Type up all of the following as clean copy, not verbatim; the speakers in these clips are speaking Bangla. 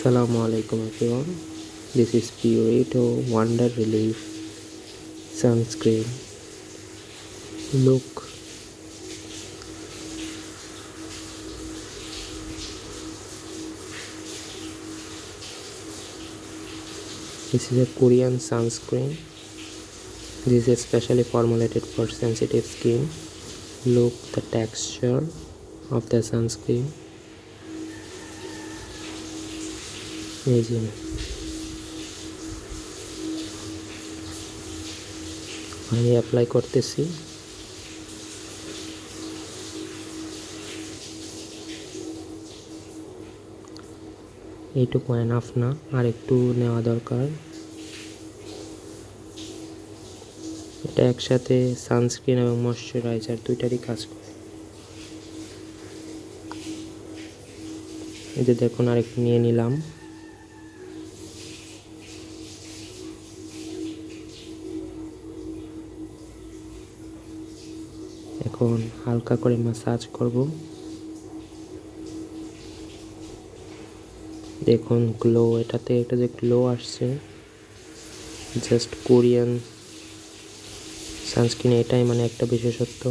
Assalamu alaikum everyone. This is Purito Wonder Relief Sunscreen. Look, this is a Korean sunscreen. This is specially formulated for sensitive skin. Look the texture of the sunscreen. এই যে আমি অ্যাপ্লাই করতেছি। এইটুকু এনাফ না, আর একটু নেওয়া দরকার। এটা একসাথে সানস্ক্রিন এবং ময়শ্চারাইজার দুইটারই কাজ করে। এই যে দেখুন, আরেকটু নিয়ে নিলাম। এখন হালকা করে ম্যাসাজ করব। দেখুন গ্লো, এটাতে একটা যে গ্লো আসছে, জাস্ট কোরিয়ান সানস্ক্রিন এটাই মানে একটা বিশেষত্ব।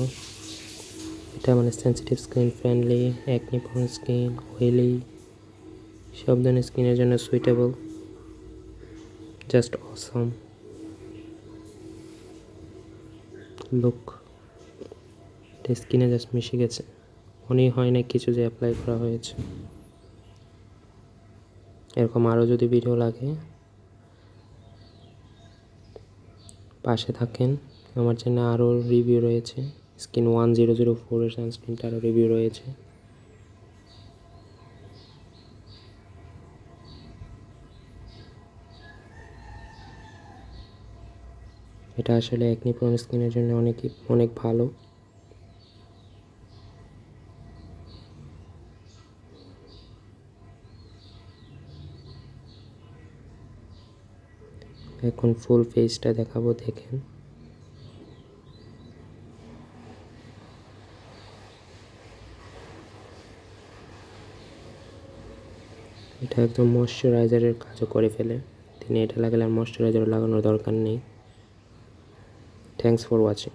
এটা মানে sensitive skin friendly, acne prone skin, oily, সব ধরনের স্কিনের জন্য সুইটেবল। জাস্ট অসম। লুক, এটা স্কিনে জাস্ট মিশে গেছে, মনেই হয় না কিছু যে অ্যাপ্লাই করা হয়েছে। এরকম আরও যদি ভিডিও লাগে পাশে থাকেন। আমার চ্যানেলে আরও রিভিউ রয়েছে। স্কিন 1004 এর সানস্ক্রিনটারও রিভিউ রয়েছে। এটা আসলে অ্যাকনি প্রোন স্কিনের জন্য অনেক ভালো। এখন ফুল ফেসটা দেখাবো, দেখেন। এটা একদম ময়শ্চারাইজারের কাজও করে ফেলে। তিনি এটা লাগালে আর ময়শ্চারাইজার লাগানোর দরকার নেই। Thanks for watching.